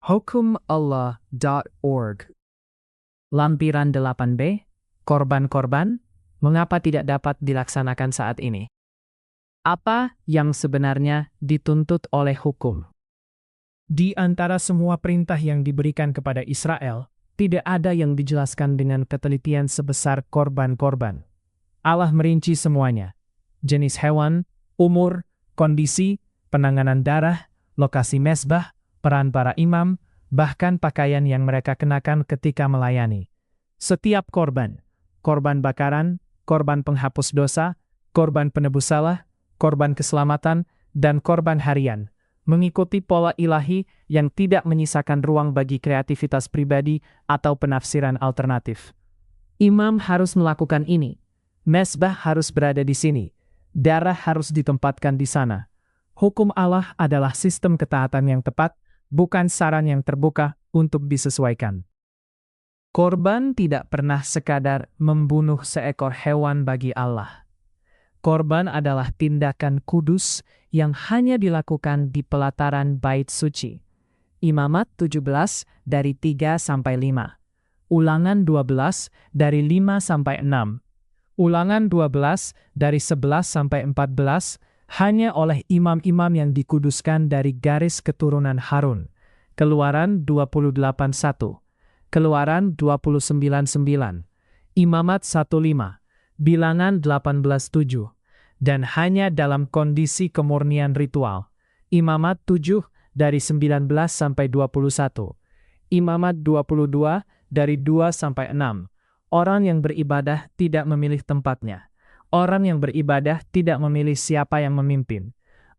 hukumallah.org. Lampiran 8b, korban-korban, mengapa tidak dapat dilaksanakan saat ini? Apa yang sebenarnya dituntut oleh hukum? Di antara semua perintah yang diberikan kepada Israel, tidak ada yang dijelaskan dengan ketelitian sebesar korban-korban. Allah merinci semuanya: jenis hewan, umur, kondisi, penanganan darah, lokasi mezbah, peran para imam, bahkan pakaian yang mereka kenakan ketika melayani. Setiap korban bakaran, korban penghapus dosa, korban penebus salah, korban keselamatan, dan korban harian, mengikuti pola ilahi yang tidak menyisakan ruang bagi kreativitas pribadi atau penafsiran alternatif. Imam harus melakukan ini. Mezbah harus berada di sini. Darah harus ditempatkan di sana. Hukum Allah adalah sistem ketaatan yang tepat, bukan saran yang terbuka untuk disesuaikan. Korban tidak pernah sekadar membunuh seekor hewan bagi Allah. Korban adalah tindakan kudus yang hanya dilakukan di pelataran bait suci. Imamat 17 dari 3-5. Ulangan 12 dari 5-6. Ulangan 12 dari 11-14 hanya oleh imam-imam yang dikuduskan dari garis keturunan Harun. Keluaran 28:1. Keluaran 29:9. Imamat 15. Bilangan 18:7. Dan hanya dalam kondisi kemurnian ritual. Imamat 7 dari 19-21. Imamat 22 dari 2-6. Orang yang beribadah tidak memilih tempatnya. Orang yang beribadah tidak memilih siapa yang memimpin.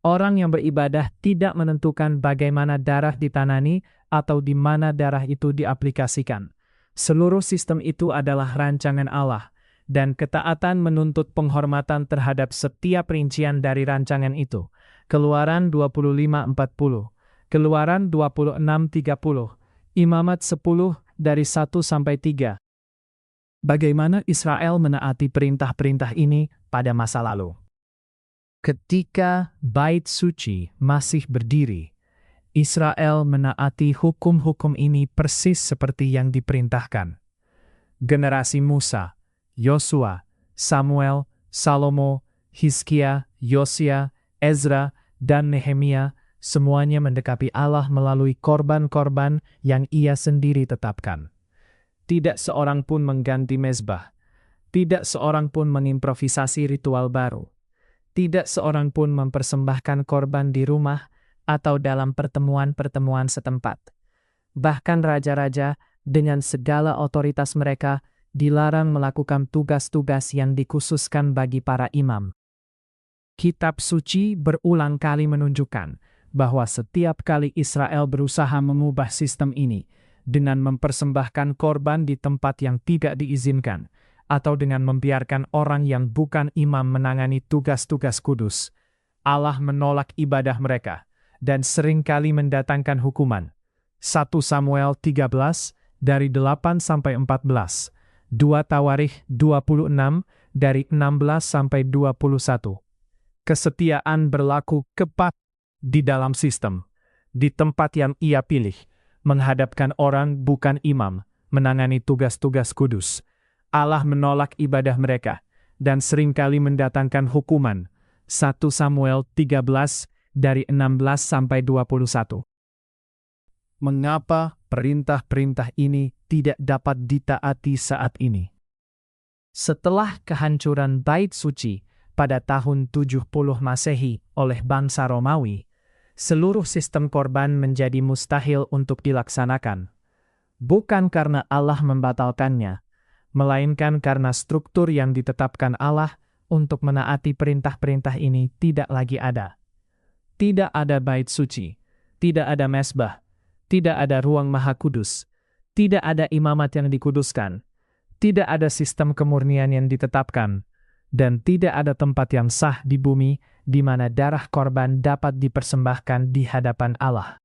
Orang yang beribadah tidak menentukan bagaimana darah ditanani atau di mana darah itu diaplikasikan. Seluruh sistem itu adalah rancangan Allah, dan ketaatan menuntut penghormatan terhadap setiap rincian dari rancangan itu. Keluaran 25:40, Keluaran 26:30, Imamat 10 dari 1-3. Bagaimana Israel menaati perintah-perintah ini pada masa lalu? Ketika bait suci masih berdiri, Israel menaati hukum-hukum ini persis seperti yang diperintahkan. Generasi Musa, Yosua, Samuel, Salomo, Hizkia, Yosia, Ezra, dan Nehemia semuanya mendekati Allah melalui korban-korban yang ia sendiri tetapkan. Tidak seorang pun mengganti mezbah. Tidak seorang pun mengimprovisasi ritual baru. Tidak seorang pun mempersembahkan korban di rumah atau dalam pertemuan-pertemuan setempat. Bahkan raja-raja dengan segala otoritas mereka dilarang melakukan tugas-tugas yang dikhususkan bagi para imam. Kitab suci berulang kali menunjukkan bahwa setiap kali Israel berusaha mengubah sistem ini dengan mempersembahkan korban di tempat yang tidak diizinkan, atau dengan membiarkan orang yang bukan imam menangani tugas-tugas kudus, Allah menolak ibadah mereka dan seringkali mendatangkan hukuman. 1 Samuel 13 dari 8-14, 2 Tawarikh 26 dari 16-21. Kesetiaan berlaku kepat di dalam sistem, di tempat yang ia pilih, menghadapkan orang bukan imam menangani tugas-tugas kudus. Allah menolak ibadah mereka dan seringkali mendatangkan hukuman. 1 Samuel 13 dari 16-21. Mengapa perintah-perintah ini tidak dapat ditaati saat ini? Setelah kehancuran bait suci pada tahun 70 Masehi oleh bangsa Romawi, seluruh sistem korban menjadi mustahil untuk dilaksanakan. Bukan karena Allah membatalkannya, melainkan karena struktur yang ditetapkan Allah untuk menaati perintah-perintah ini tidak lagi ada. Tidak ada bait suci, tidak ada mezbah, tidak ada ruang maha kudus, tidak ada imamat yang dikuduskan, tidak ada sistem kemurnian yang ditetapkan, dan tidak ada tempat yang sah di bumi di mana darah korban dapat dipersembahkan di hadapan Allah.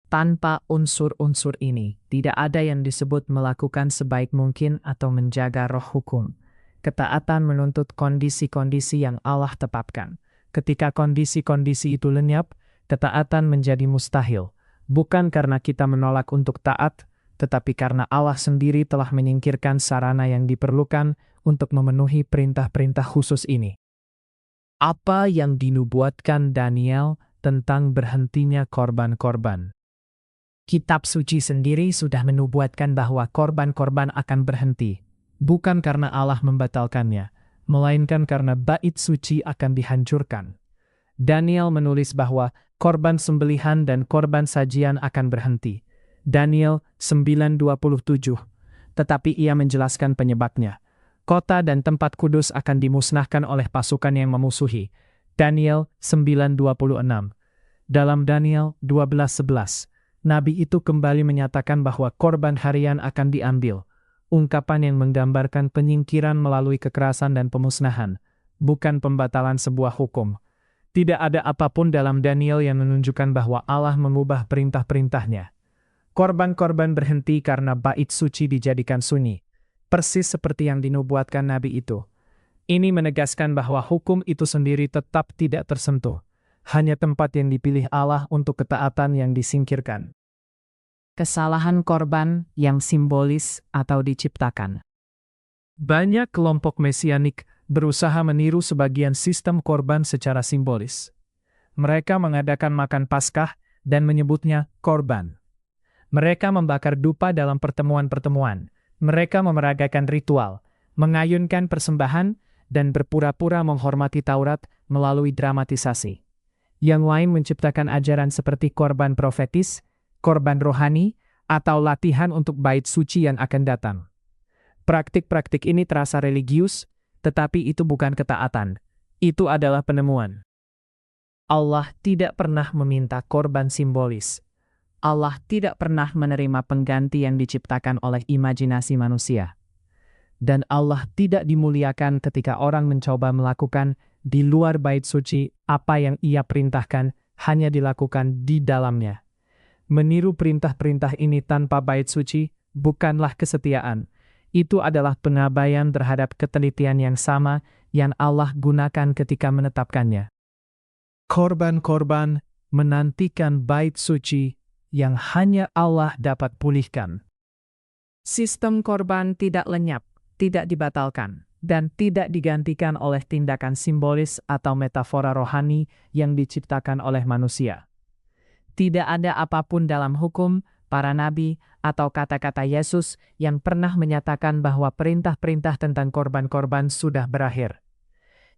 Tanpa unsur-unsur ini, tidak ada yang disebut melakukan sebaik mungkin atau menjaga roh hukum. Ketaatan menuntut kondisi-kondisi yang Allah tetapkan. Ketika kondisi-kondisi itu lenyap, ketaatan menjadi mustahil. bukan karena kita menolak untuk taat, tetapi karena Allah sendiri telah menyingkirkan sarana yang diperlukan untuk memenuhi perintah-perintah khusus ini. Apa yang dinubuatkan Daniel tentang berhentinya korban-korban? Kitab suci sendiri sudah menubuatkan bahwa korban-korban akan berhenti, bukan karena Allah membatalkannya, melainkan karena bait suci akan dihancurkan. Daniel menulis bahwa korban sembelihan dan korban sajian akan berhenti. Daniel 9:27. Tetapi ia menjelaskan penyebabnya. Kota dan tempat kudus akan dimusnahkan oleh pasukan yang memusuhi. Daniel 9:26. Dalam Daniel 12:11, Nabi itu kembali menyatakan bahwa korban harian akan diambil. Ungkapan yang menggambarkan penyingkiran melalui kekerasan dan pemusnahan, bukan pembatalan sebuah hukum. Tidak ada apapun dalam Daniel yang menunjukkan bahwa Allah mengubah perintah-perintahnya. Korban-korban berhenti karena bait suci dijadikan sunyi, persis seperti yang dinubuatkan Nabi itu. Ini menegaskan bahwa hukum itu sendiri tetap tidak tersentuh. Hanya tempat yang dipilih Allah untuk ketaatan yang disingkirkan. Kesalahan korban yang simbolis atau diciptakan. Banyak kelompok mesianik berusaha meniru sebagian sistem korban secara simbolis. Mereka mengadakan makan Paskah dan menyebutnya korban. Mereka membakar dupa dalam pertemuan-pertemuan. Mereka memeragakan ritual, mengayunkan persembahan, dan berpura-pura menghormati Taurat melalui dramatisasi. Yang lain menciptakan ajaran seperti korban profetis, korban rohani, atau latihan untuk bait suci yang akan datang. Praktik-praktik ini terasa religius, tetapi itu bukan ketaatan. Itu adalah penemuan. Allah tidak pernah meminta korban simbolis. Allah tidak pernah menerima pengganti yang diciptakan oleh imajinasi manusia. Dan Allah tidak dimuliakan ketika orang mencoba melakukan di luar bait suci apa yang Ia perintahkan hanya dilakukan di dalamnya. Meniru perintah-perintah ini tanpa bait suci bukanlah kesetiaan. Itu adalah pengabaian terhadap ketelitian yang sama yang Allah gunakan ketika menetapkannya. Korban-korban menantikan bait suci yang hanya Allah dapat pulihkan. Sistem korban tidak lenyap, tidak dibatalkan, dan tidak digantikan oleh tindakan simbolis atau metafora rohani yang diciptakan oleh manusia. Tidak ada apapun dalam hukum, para nabi, atau kata-kata Yesus yang pernah menyatakan bahwa perintah-perintah tentang korban-korban sudah berakhir.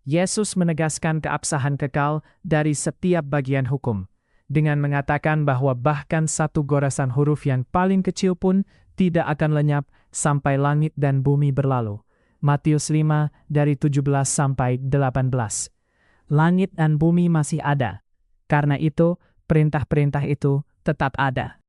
Yesus menegaskan keabsahan kekal dari setiap bagian hukum, dengan mengatakan bahwa bahkan satu goresan huruf yang paling kecil pun tidak akan lenyap sampai langit dan bumi berlalu. Matius 5 dari 17 sampai 18. Langit dan bumi masih ada. Karena itu, perintah-perintah itu tetap ada.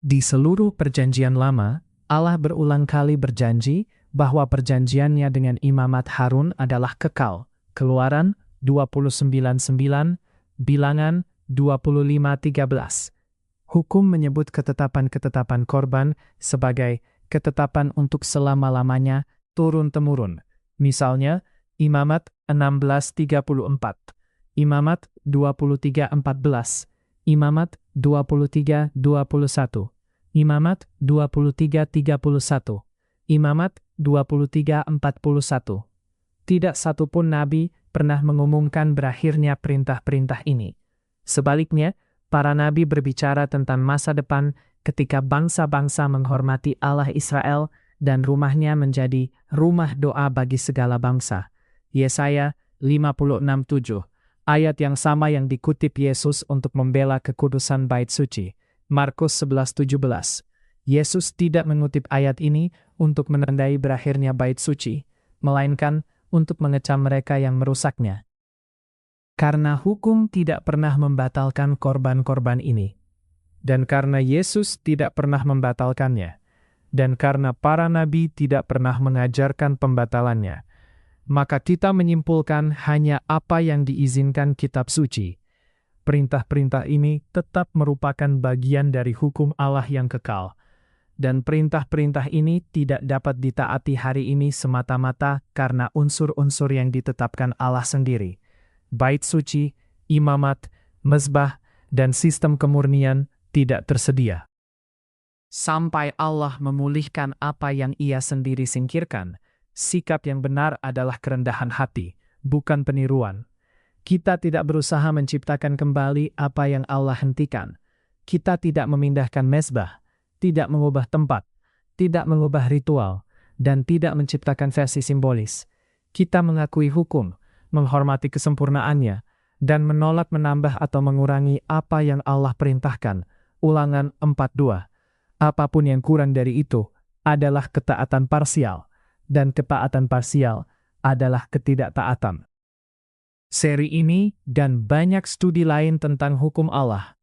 Di seluruh perjanjian lama, Allah berulang kali berjanji bahwa perjanjiannya dengan imamat Harun adalah kekal. Keluaran 29:9, Bilangan 25:13. Hukum menyebut ketetapan-ketetapan korban sebagai ketetapan untuk selama-lamanya turun-temurun. Misalnya, Imamat 16:34, Imamat 23:14, Imamat 23:21, Imamat 23:31, Imamat 23:41. Tidak satupun nabi pernah mengumumkan berakhirnya perintah-perintah ini. Sebaliknya, para nabi berbicara tentang masa depan ketika bangsa-bangsa menghormati Allah Israel dan rumahnya menjadi rumah doa bagi segala bangsa. Yesaya 56:7, ayat yang sama yang dikutip Yesus untuk membela kekudusan bait suci. Markus 11:17. Yesus tidak mengutip ayat ini untuk menandai berakhirnya bait suci, melainkan untuk mengecam mereka yang merusaknya. Karena hukum tidak pernah membatalkan korban-korban ini, dan karena Yesus tidak pernah membatalkannya, dan karena para nabi tidak pernah mengajarkan pembatalannya, maka kita menyimpulkan hanya apa yang diizinkan kitab suci. Perintah-perintah ini tetap merupakan bagian dari hukum Allah yang kekal, dan perintah-perintah ini tidak dapat ditaati hari ini semata-mata karena unsur-unsur yang ditetapkan Allah sendiri. Bait suci, imamat, mezbah, dan sistem kemurnian tidak tersedia. Sampai Allah memulihkan apa yang Ia sendiri singkirkan, sikap yang benar adalah kerendahan hati, bukan peniruan. Kita tidak berusaha menciptakan kembali apa yang Allah hentikan. Kita tidak memindahkan mezbah, tidak mengubah tempat, tidak mengubah ritual, dan tidak menciptakan versi simbolis. Kita mengakui hukum, menghormati kesempurnaannya, dan menolak menambah atau mengurangi apa yang Allah perintahkan. Ulangan 42. Apapun yang kurang dari itu adalah ketaatan parsial, dan ketaatan parsial adalah ketidaktaatan. Seri ini dan banyak studi lain tentang hukum Allah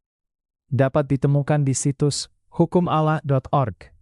dapat ditemukan di situs hukumallah.org.